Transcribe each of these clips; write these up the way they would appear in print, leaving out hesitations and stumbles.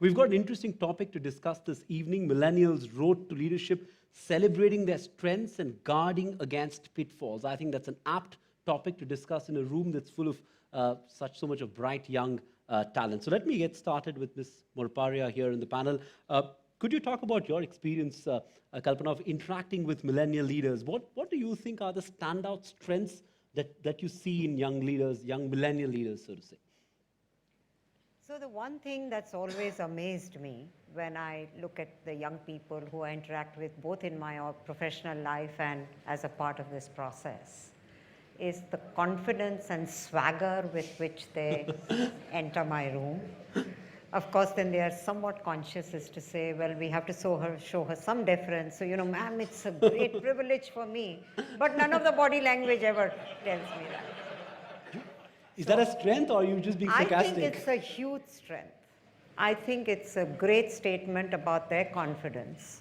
We've got an interesting topic to discuss this evening, Millennials' Road to Leadership, celebrating their strengths and guarding against pitfalls. I think that's an apt topic to discuss in a room that's full of so much of bright young talent. So let me get started with Ms. Morparia here in the panel. Could you talk about your experience, Kalpana, of interacting with millennial leaders? What do you think are the standout strengths that you see in young leaders, young millennial leaders, so to say? So the one thing that's always amazed me when I look at the young people who I interact with both in my professional life and as a part of this process is the confidence and swagger with which they enter my room. Of course, then they are somewhat conscious as to say, well, we have to show her some deference. So, ma'am, it's a great privilege for me. But none of the body language ever tells me that. Is that a strength, or are you just being sarcastic? I think it's a huge strength. I think it's a great statement about their confidence.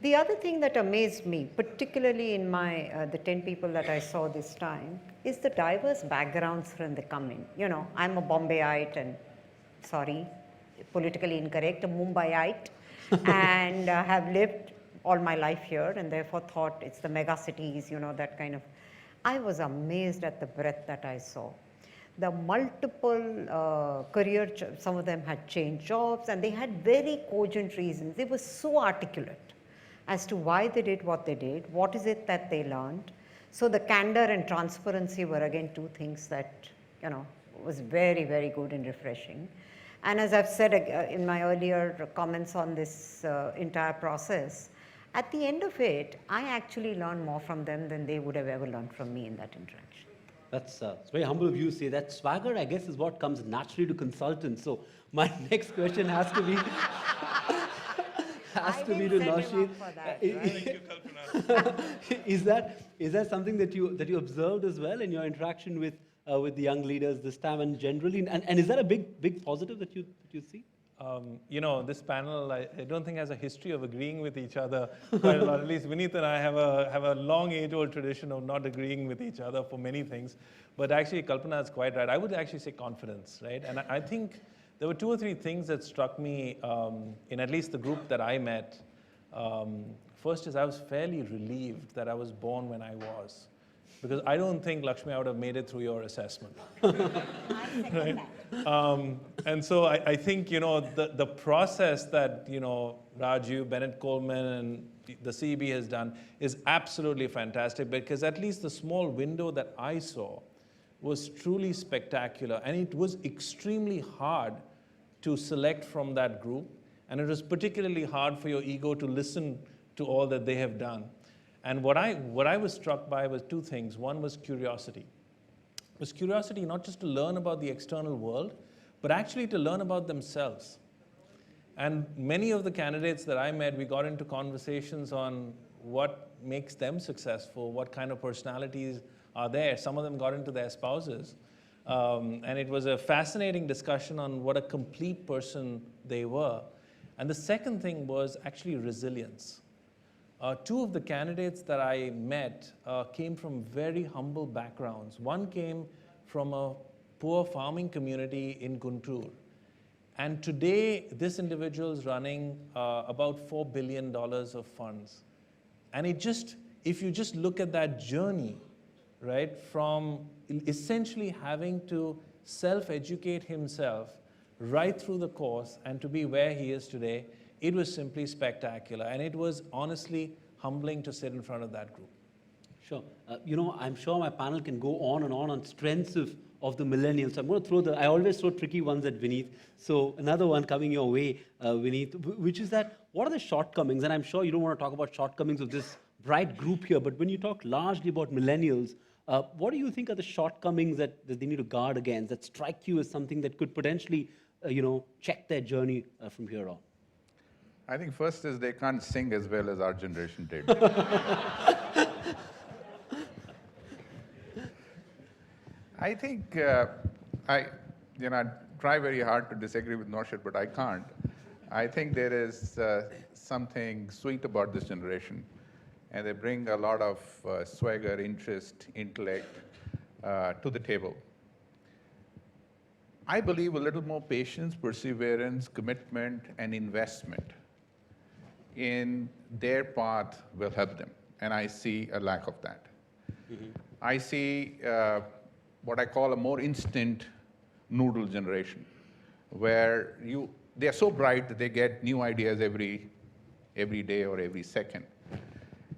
The other thing that amazed me, particularly in the 10 people that I saw this time, is the diverse backgrounds from the coming. I'm a Bombayite and, sorry, politically incorrect, a Mumbaiite, and have lived all my life here and therefore thought it's the mega cities, that kind of. I was amazed at the breadth that I saw. The multiple some of them had changed jobs and they had very cogent reasons. They were so articulate as to why they did what they did, what is it that they learned. So the candor and transparency were again two things that, was very, very good and refreshing. And as I've said in my earlier comments on this entire process, at the end of it, I actually learned more from them than they would have ever learned from me in that interaction. That's it's very humble of you to say that. Swagger, I guess, is what comes naturally to consultants. So my next question has to be to Noshir. Right? Thank you, Kalpana. is that something that you observed as well in your interaction with the young leaders this time and generally? And is that a big positive that you see? This panel, I don't think has a history of agreeing with each other quite a lot. At least Vineet and I have a long age-old tradition of not agreeing with each other for many things. But actually, Kalpana is quite right. I would actually say confidence, right? And I think there were 2 or 3 things that struck me in at least the group that I met. First is I was fairly relieved that I was born when I was. Because I don't think, Lakshmi, I would have made it through your assessment. Right? And so I think, the process that, Raju, Bennett Coleman, and the CEB has done is absolutely fantastic because at least the small window that I saw was truly spectacular. And it was extremely hard to select from that group. And it was particularly hard for your ego to listen to all that they have done. And what I was struck by was 2 things. One was curiosity. It was curiosity not just to learn about the external world, but actually to learn about themselves. And many of the candidates that I met, we got into conversations on what makes them successful, what kind of personalities are there. Some of them got into their spouses. And it was a fascinating discussion on what a complete person they were. And the second thing was actually resilience. 2 of the candidates that I met came from very humble backgrounds. One came from a poor farming community in Guntur. And today, this individual is running about $4 billion of funds. And if you just look at that journey, right, from essentially having to self-educate himself right through the course and to be where he is today, it was simply spectacular, and it was honestly humbling to sit in front of that group. Sure. I'm sure my panel can go on and on strengths of the millennials. So I'm going to I always throw tricky ones at Vineet. So another one coming your way, Vineet, which is that, what are the shortcomings? And I'm sure you don't want to talk about shortcomings of this bright group here, but when you talk largely about millennials, what do you think are the shortcomings that they need to guard against, that strike you as something that could potentially, check their journey from here on? I think first is they can't sing as well as our generation did. I think I try very hard to disagree with Noshir, but I can't. I think there is something sweet about this generation, and they bring a lot of swagger, interest, intellect to the table. I believe a little more patience, perseverance, commitment, and investment in their path will help them. And I see a lack of that. I see what I call a more instant noodle generation, where they're so bright that they get new ideas every day or every second.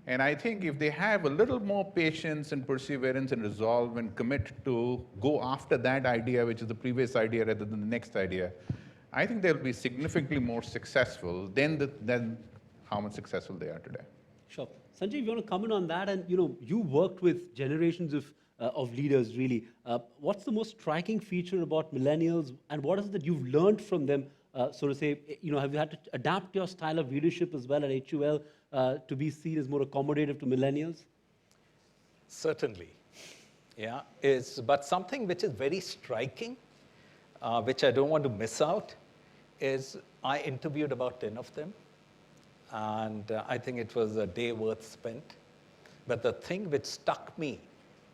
And I think if they have a little more patience and perseverance and resolve and commit to go after that idea, which is the previous idea rather than the next idea, I think they'll be significantly more successful than how much successful they are today. Sure. Sanjiv, you want to comment on that? And you worked with generations of leaders, really. What's the most striking feature about millennials, and what is it that you've learned from them? So to say, have you had to adapt your style of leadership as well at HUL to be seen as more accommodative to millennials? Certainly, yeah. But something which is very striking, which I don't want to miss out, is I interviewed about 10 of them, and I think it was a day worth spent. But the thing which stuck me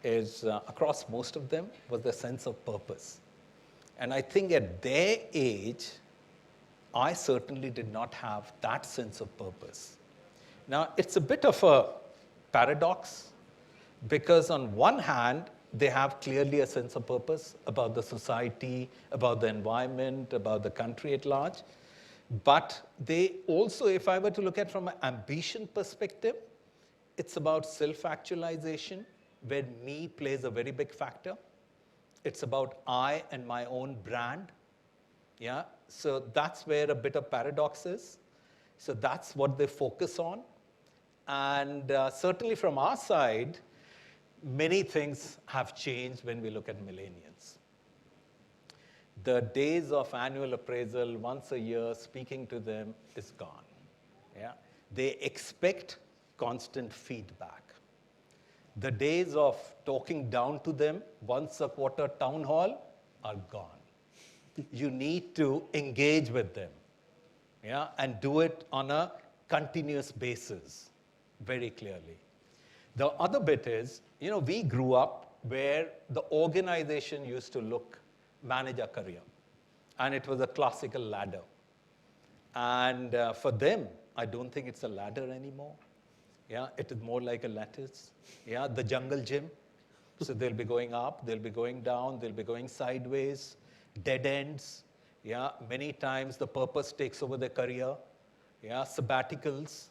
is, across most of them, was the sense of purpose. And I think at their age, I certainly did not have that sense of purpose. Now, it's a bit of a paradox, because on one hand, they have clearly a sense of purpose about the society, about the environment, about the country at large. But they also, if I were to look at from an ambition perspective, it's about self-actualization, where me plays a very big factor. It's about I and my own brand. Yeah, so that's where a bit of paradox is. So that's what they focus on. And certainly from our side, many things have changed when we look at millennials. The days of annual appraisal once a year, speaking to them, is gone. Yeah? They expect constant feedback. The days of talking down to them once a quarter town hall are gone. You need to engage with them, yeah, and do it on a continuous basis, very clearly. The other bit is, we grew up where the organization used to manage a career, and it was a classical ladder. And for them, I don't think it's a ladder anymore. Yeah, it is more like a lattice. Yeah, the jungle gym. So they'll be going up, they'll be going down, they'll be going sideways, dead ends. Yeah, many times the purpose takes over their career. Yeah, sabbaticals.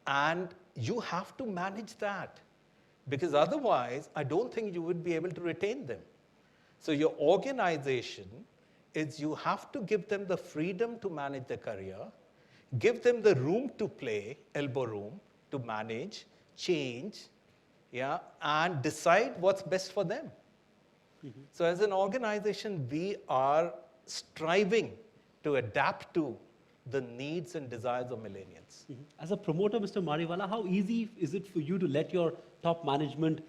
And you have to manage that, because otherwise, I don't think you would be able to retain them. So your organization is, you have to give them the freedom to manage their career, give them the room to play, elbow room, to manage, change, yeah, and decide what's best for them. So as an organization, we are striving to adapt to the needs and desires of millennials. As a promoter, Mr. Mariwala, how easy is it for you to let your top management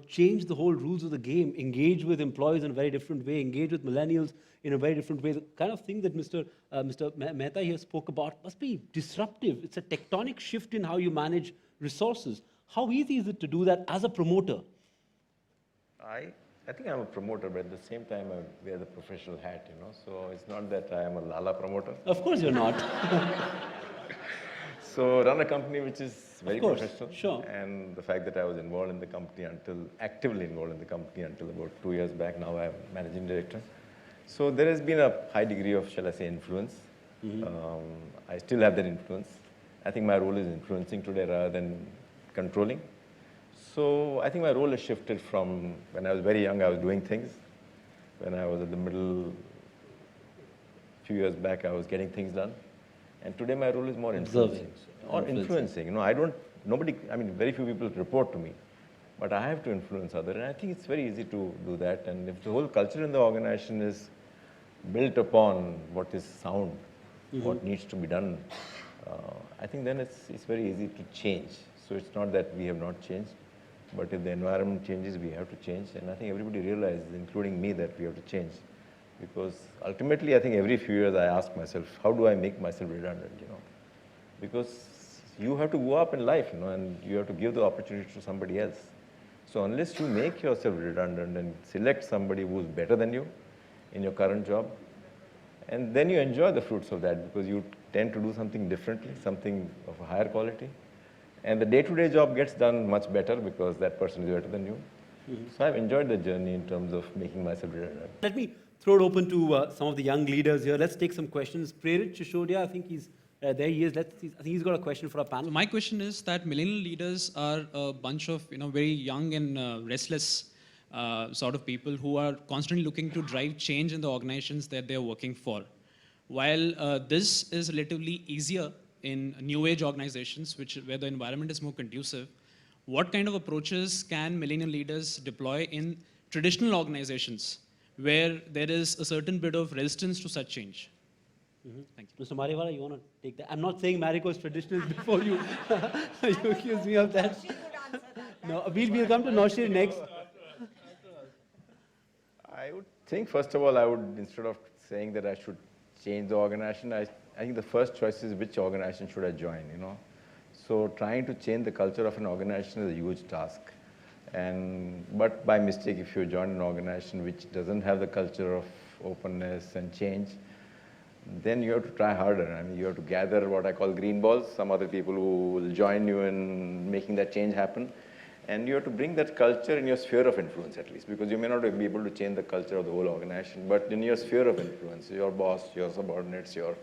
change the whole rules of the game, engage with employees in a very different way, engage with millennials in a very different way? The kind of thing that Mr. Mehta here spoke about must be disruptive. It's a tectonic shift in how you manage resources. How easy is it to do that as a promoter? I think I'm a promoter, but at the same time, I wear the professional hat, So it's not that I am a Lala promoter. Of course you're not. So run a company which is very professional. Sure. And the fact that I was involved in the company actively involved in the company until about 2 years back, now I'm managing director. So there has been a high degree of, shall I say, influence. I still have that influence. I think my role is influencing today rather than controlling. So I think my role has shifted from when I was very young, I was doing things. When I was at the middle, a few years back, I was getting things done. And today my role is more influencing. Or influencing. Very few people report to me. But I have to influence others. And I think it's very easy to do that. And if the whole culture in the organization is built upon what is sound, what needs to be done, I think then it's very easy to change. So it's not that we have not changed. But if the environment changes, we have to change. And I think everybody realizes, including me, that we have to change. Because ultimately, I think every few years I ask myself, how do I make myself redundant, Because you have to go up in life, and you have to give the opportunity to somebody else. So unless you make yourself redundant and select somebody who's better than you, in your current job. And then you enjoy the fruits of that because you tend to do something differently, something of a higher quality. And the day-to-day job gets done much better because that person is better than you. So I've enjoyed the journey in terms of making myself better. Let me throw it open to some of the young leaders here. Let's take some questions. Prerit Shishodia, I think he's there. He is. I think he's got a question for our panel. So my question is that millennial leaders are a bunch of very young and restless sort of people who are constantly looking to drive change in the organizations that they're working for. While this is relatively easier in new age organizations, where the environment is more conducive, what kind of approaches can millennial leaders deploy in traditional organizations where there is a certain bit of resistance to such change? Thank you. Mr. Mariwala, you want to take that? I'm not saying Marico is traditional before you, you accuse me of that. No, we'll come to Noshir next. I would think, first of all, I would, instead of saying that I should change the organization, I think the first choice is which organization should I join, So trying to change the culture of an organization is a huge task. But by mistake, if you join an organization which doesn't have the culture of openness and change, then you have to try harder. I mean, you have to gather what I call green balls, some other people who will join you in making that change happen. And you have to bring that culture in your sphere of influence at least, because you may not be able to change the culture of the whole organization, but in your sphere of influence, your boss, your subordinates, your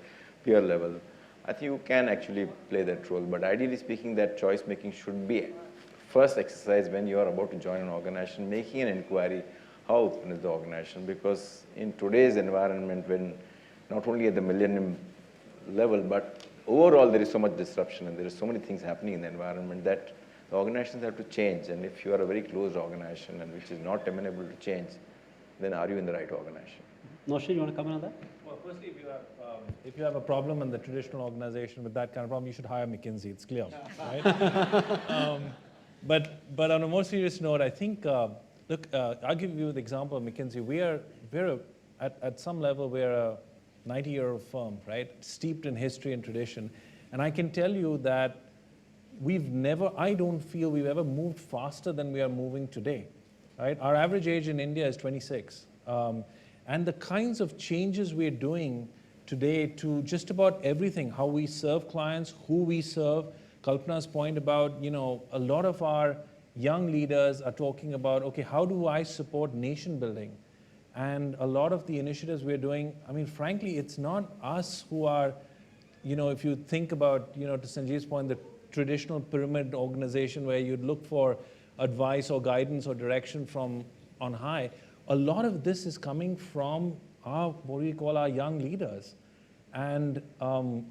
peer level, I think you can actually play that role. But ideally speaking, that choice making should be first exercise when you are about to join an organization, making an inquiry, how open is the organization? Because in today's environment, when not only at the millennium level, but overall there is so much disruption and there is so many things happening in the environment that the organizations have to change. And if you are a very closed organization and which is not amenable to change, then are you in the right organization? Noshir, you want to comment on that? Well, firstly, if you have a problem in the traditional organization with that kind of problem, you should hire McKinsey. It's clear, right? But on a more serious note, I think, look, I'll give you the example of McKinsey. We're at some level, we're a 90-year-old firm, right? Steeped in history and tradition. And I can tell you that I don't feel we've ever moved faster than we are moving today, right? Our average age in India is 26. And the kinds of changes we're doing today to just about everything, how we serve clients, who we serve. Kalpana's point about, a lot of our young leaders are talking about, okay, how do I support nation building? And a lot of the initiatives we're doing, I mean, frankly, it's not us who are, if you think about, to Sanjiv's point, the traditional pyramid organization where you'd look for advice or guidance or direction from on high, a lot of this is coming from what we call our young leaders. And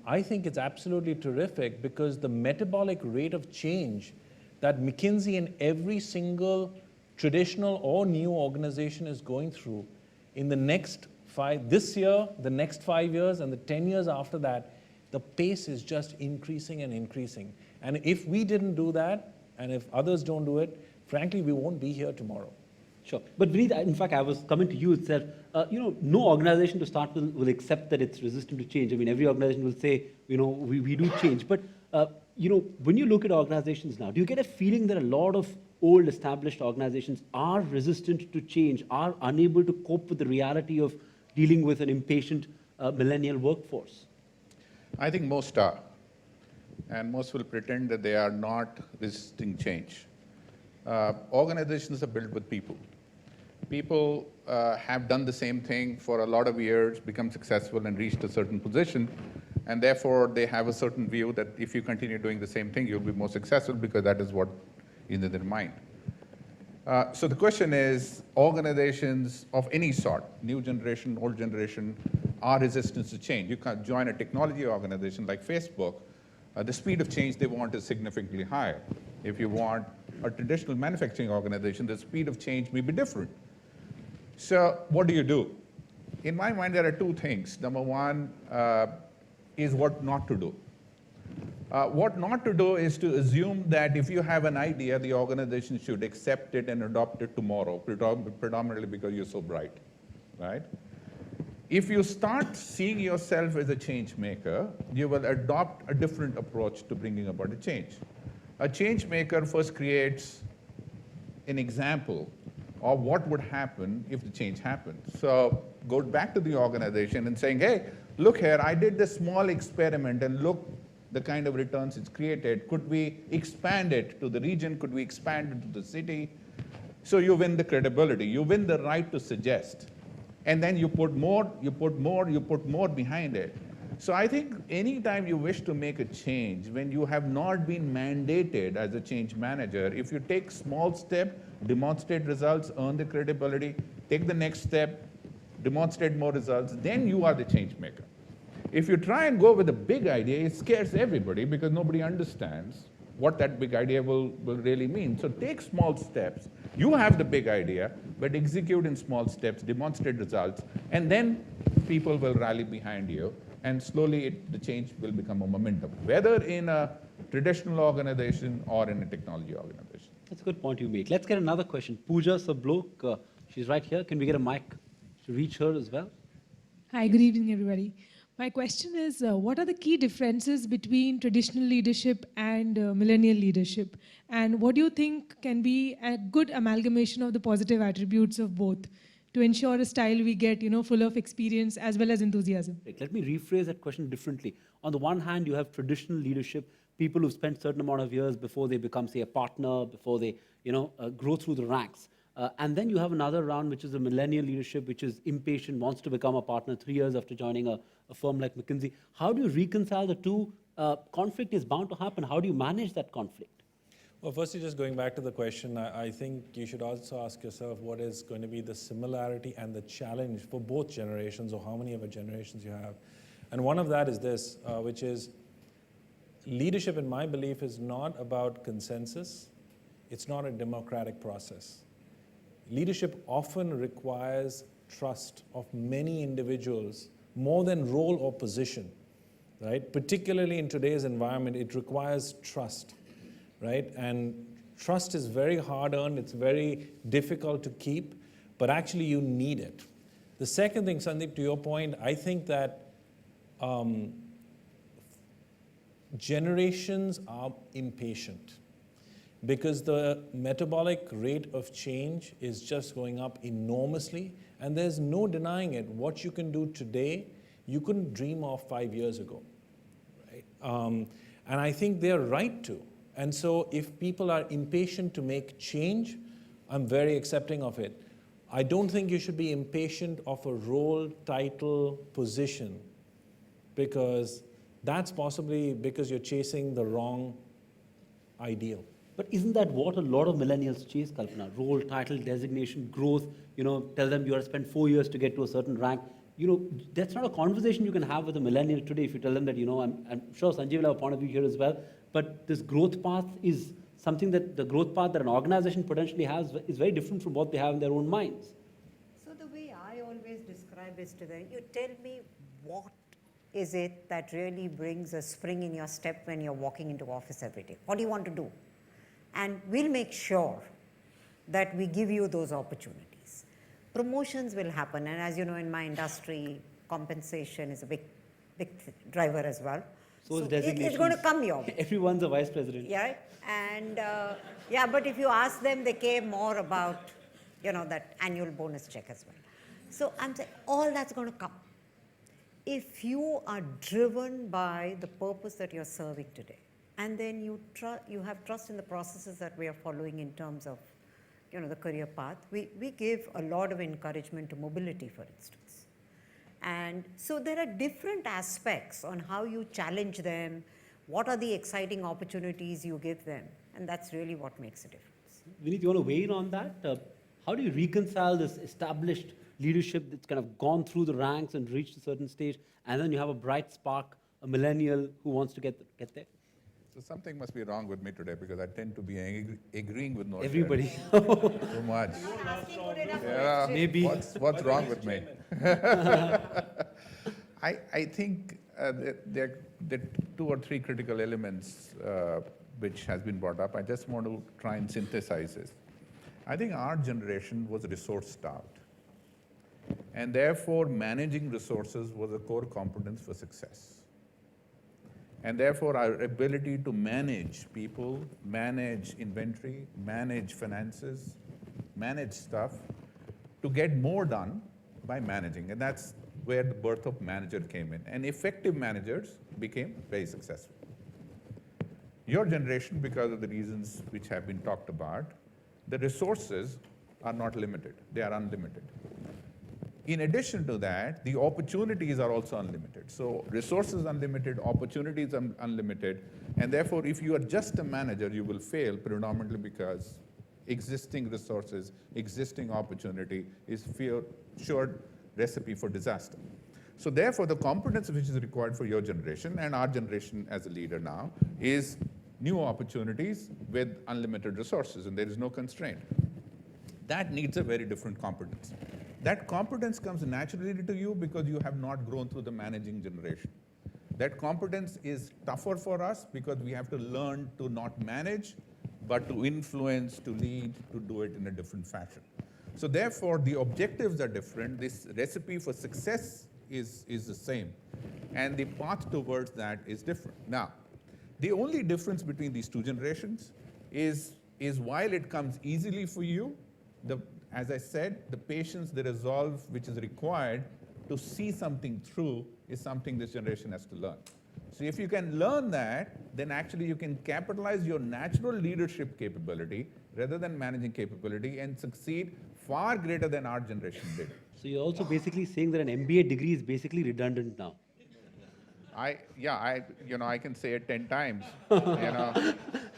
I think it's absolutely terrific because the metabolic rate of change that McKinsey and every single traditional or new organization is going through in the next this year, the next 5 years, and the 10 years after that, the pace is just increasing and increasing. And if we didn't do that, and if others don't do it, frankly, we won't be here tomorrow. Sure. But Vineet, in fact, I was coming to you itself. No organization to start with will accept that it's resistant to change. I mean, every organization will say, we do change. But, when you look at organizations now, do you get a feeling that a lot of old established organizations are resistant to change, are unable to cope with the reality of dealing with an impatient millennial workforce? I think most are. And most will pretend that they are not resisting change. Organizations are built with people. People have done the same thing for a lot of years, become successful and reached a certain position, and therefore they have a certain view that if you continue doing the same thing, you'll be more successful because that is what is in their mind. So the question is, organizations of any sort, new generation, old generation, are resistant to change. You can't join a technology organization like Facebook, the speed of change they want is significantly higher. If you want a traditional manufacturing organization, the speed of change may be different. So what do? In my mind, there are two things. Number one is what not to do. What not to do is to assume that if you have an idea, the organization should accept it and adopt it tomorrow, predominantly because you're so bright, right? If you start seeing yourself as a change maker, you will adopt a different approach to bringing about a change. A change maker first creates an example or what would happen if the change happened. So go back to the organization and saying, hey, look here, I did this small experiment and look the kind of returns it's created. Could we expand it to the region? Could we expand it to the city? So you win the credibility. You win the right to suggest. And then you put more, you put more, you put more behind it. So I think anytime you wish to make a change, when you have not been mandated as a change manager, if you take small step, demonstrate results, earn the credibility, take the next step, demonstrate more results, then you are the change maker. If you try and go with a big idea, it scares everybody because nobody understands what that big idea will really mean. So take small steps. You have the big idea, but execute in small steps, demonstrate results, and then people will rally behind you, and slowly the change will become a momentum, whether in a traditional organization or in a technology organization. That's a good point you make. Let's get another question. Pooja Sablok, she's right here. Can we get a mic to reach her as well? Hi, good evening, everybody. My question is, what are the key differences between traditional leadership and millennial leadership? And what do you think can be a good amalgamation of the positive attributes of both to ensure a style we get, full of experience as well as enthusiasm? Right. Let me rephrase that question differently. On the one hand, you have traditional leadership, people who spend a certain amount of years before they become, say, a partner, before they grow through the ranks. And then you have another round, which is the millennial leadership, which is impatient, wants to become a partner 3 years after joining a firm like McKinsey. How do you reconcile the two? Conflict is bound to happen. How do you manage that conflict? Well, firstly, just going back to the question, I think you should also ask yourself what is going to be the similarity and the challenge for both generations, or how many of the generations you have. And one of that is this, which is leadership, in my belief, is not about consensus. It's not a democratic process. Leadership often requires trust of many individuals more than role or position, right? Particularly in today's environment, it requires trust, right? And trust is very hard-earned, it's very difficult to keep, but actually you need it. The second thing, Sandeep, to your point, I think that generations are impatient, because the metabolic rate of change is just going up enormously, and there's no denying it. What you can do today, you couldn't dream of 5 years ago, right? And I think they're right to. And so if people are impatient to make change, I'm very accepting of it. I don't think you should be impatient of a role, title, position, because that's possibly because you're chasing the wrong ideal. But isn't that what a lot of millennials chase, Kalpana? Role, title, designation, growth, tell them you have to spend 4 years to get to a certain rank. That's not a conversation you can have with a millennial today if you tell them that, I'm sure Sanjiv will have a point of view here as well, but this growth path is something that the growth path that an organization potentially has is very different from what they have in their own minds. So the way I always describe is to them, you tell me what is it that really brings a spring in your step when you're walking into office every day? What do you want to do? And we'll make sure that we give you those opportunities. Promotions will happen, and as you know, in my industry, compensation is a big driver as well. So is designation. It's going to come your way. Everyone's a vice president. Yeah, and but if you ask them, they care more about, that annual bonus check as well. So I'm saying all that's going to come. If you are driven by the purpose that you're serving today, and then you have trust in the processes that we are following in terms of, the career path. We give a lot of encouragement to mobility, for instance. And so there are different aspects on how you challenge them, what are the exciting opportunities you give them, and that's really what makes a difference. Vineet, you want to weigh in on that? How do you reconcile this established leadership that's kind of gone through the ranks and reached a certain stage, and then you have a bright spark, a millennial who wants to get there? So something must be wrong with me today because I tend to be agreeing with Noshir. Everybody. Too much. Yeah, Maybe. What's wrong with me? I think there are 2 or 3 critical elements which has been brought up. I just want to try and synthesize this. I think our generation was resource-starved. And therefore, managing resources was a core competence for success. And therefore, our ability to manage people, manage inventory, manage finances, manage stuff to get more done by managing. And that's where the birth of manager came in. And effective managers became very successful. Your generation, because of the reasons which have been talked about, the resources are not limited, they are unlimited. In addition to that, the opportunities are also unlimited. So resources unlimited, opportunities unlimited, and therefore if you are just a manager, you will fail predominantly because existing resources, existing opportunity is sure recipe for disaster. So therefore, the competence which is required for your generation and our generation as a leader now is new opportunities with unlimited resources, and there is no constraint. That needs a very different competence. That competence comes naturally to you because you have not grown through the managing generation. That competence is tougher for us because we have to learn to not manage, but to influence, to lead, to do it in a different fashion. So therefore, the objectives are different. This recipe for success is the same. And the path towards that is different. Now, the only difference between these two generations is while it comes easily for you, as I said, the patience, the resolve which is required to see something through is something this generation has to learn. So if you can learn that, then actually you can capitalize your natural leadership capability rather than managing capability and succeed far greater than our generation did. So you're also basically saying that an MBA degree is basically redundant now. I can say it 10 times.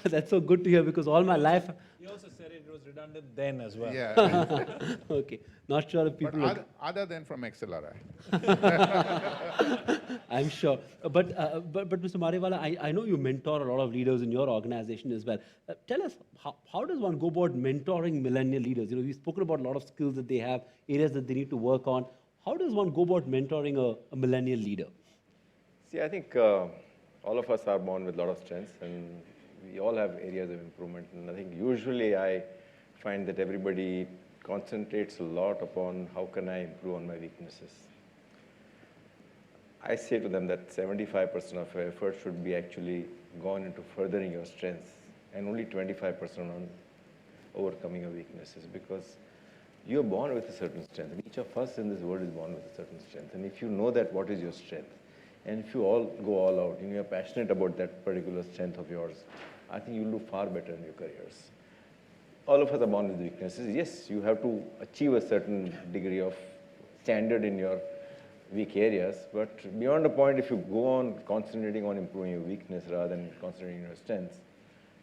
That's so good to hear because all my life. He also said it was redundant then as well. Yeah. Okay, not sure if people. But other than from XLRI. I'm sure. But Mr. Mariwala, I know you mentor a lot of leaders in your organization as well. Tell us, how does one go about mentoring millennial leaders? We've spoken about a lot of skills that they have, areas that they need to work on. How does one go about mentoring a millennial leader? See, I think all of us are born with a lot of strengths, and we all have areas of improvement. And I think usually I find that everybody concentrates a lot upon how can I improve on my weaknesses. I say to them that 75% of your effort should be actually gone into furthering your strengths, and only 25% on overcoming your weaknesses, because you're born with a certain strength. And each of us in this world is born with a certain strength. And if you know that what is your strength, and if you all go all out and you're passionate about that particular strength of yours, I think you'll do far better in your careers. All of us are born with weaknesses. Yes, you have to achieve a certain degree of standard in your weak areas, but beyond a point, if you go on concentrating on improving your weakness rather than concentrating on your strengths,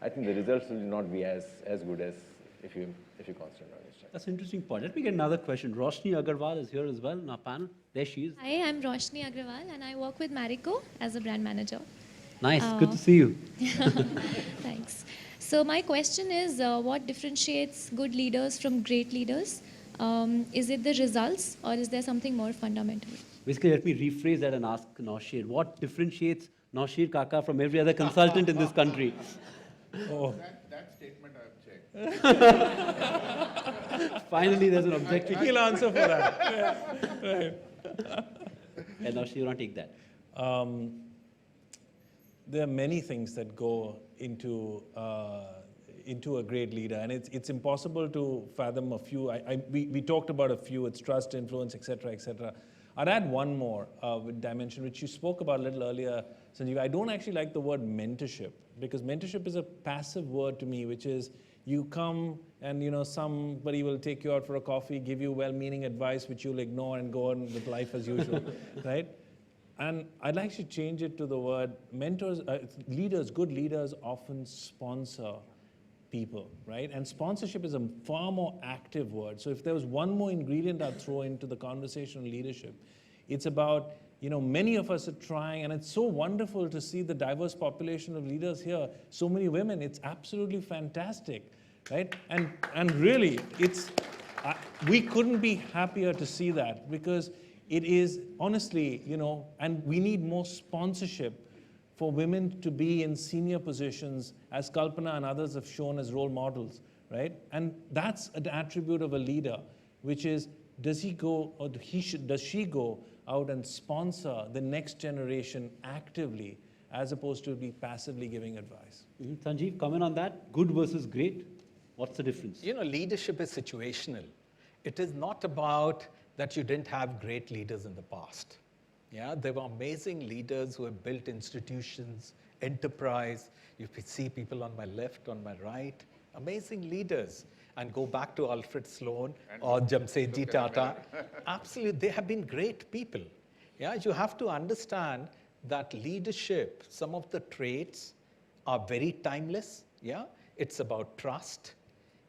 I think the results will not be as good as if you concentrate on your strengths. That's an interesting point. Let me get another question. Roshni Agarwal is here as well in our panel. There she is. Hi, I'm Roshni Agrawal and I work with Marico as a brand manager. Nice, good to see you. Thanks. So my question is, what differentiates good leaders from great leaders? Is it the results or is there something more fundamental? Basically, let me rephrase that and ask Noshir. What differentiates Noshir Kaka from every other consultant in this country? Oh. That statement I've checked. Finally, there's an objective. He'll answer for that. Yeah. Right. And Noshir, you want to take that? There are many things that go into a great leader, and it's impossible to fathom a few. We talked about a few. It's trust, influence, etc., etc. I'd add one more dimension, which you spoke about a little earlier, Sanjiv. I don't actually like the word mentorship, because mentorship is a passive word to me, which is you come and somebody will take you out for a coffee, give you well-meaning advice, which you'll ignore and go on with life as usual, right? And I'd like to change it to the word mentors. Leaders, good leaders often sponsor people, right? And sponsorship is a far more active word. So if there was one more ingredient I'd throw into the conversation on leadership, it's about, many of us are trying, and it's so wonderful to see the diverse population of leaders here, so many women. It's absolutely fantastic, right? And really, we couldn't be happier to see that, because it is honestly, and we need more sponsorship for women to be in senior positions, as Kalpana and others have shown as role models, right? And that's an attribute of a leader, which is, does she go out and sponsor the next generation actively, as opposed to be passively giving advice? Sanjiv, comment on that? Good versus great? What's the difference? You know, leadership is situational. It is not about that you didn't have great leaders in the past. Yeah, there were amazing leaders who have built institutions, enterprise. You could see people on my left, on my right, amazing leaders. And go back to Alfred Sloan or Jamsetji Tata. Absolutely, they have been great people. Yeah, you have to understand that leadership, some of the traits are very timeless. Yeah, it's about trust.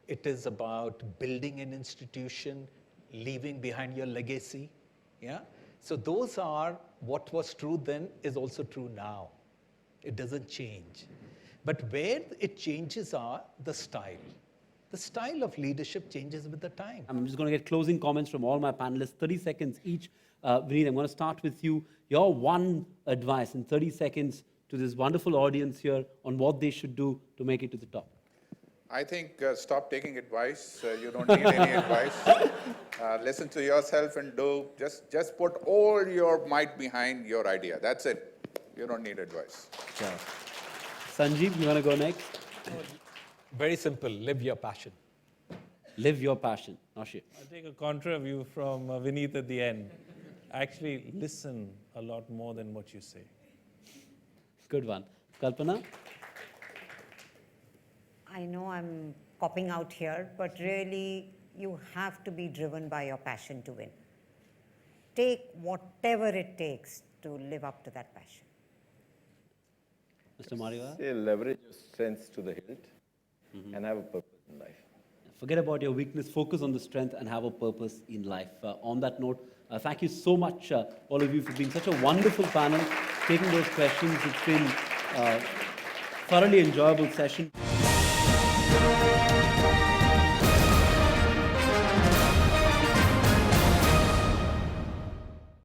It is about building an institution, leaving behind your legacy. Yeah, so those are what was true then is also true now. It doesn't change. But where it changes are the style. The style of leadership changes with the time. I'm just going to get closing comments from all my panelists, 30 seconds each. Vineet, I'm going to start with you. Your one advice in 30 seconds to this wonderful audience here on what they should do to make it to the top. I think stop taking advice. You don't need any advice. Listen to yourself and do. Just put all your might behind your idea. That's it. You don't need advice. Yeah. Sanjiv, you want to go next? Very simple, live your passion. Live your passion. Noshir. I'll take a contra view from Vineet at the end. Actually, listen a lot more than what you say. Good one. Kalpana? I know I'm popping out here, but really you have to be driven by your passion to win. Take whatever it takes to live up to that passion. Mr. Mariwala? Say leverage your strengths to the hilt and have a purpose in life. Forget about your weakness, focus on the strength and have a purpose in life. On that note, thank you so much, all of you, for being such a wonderful panel, taking those questions. It's been a thoroughly enjoyable session.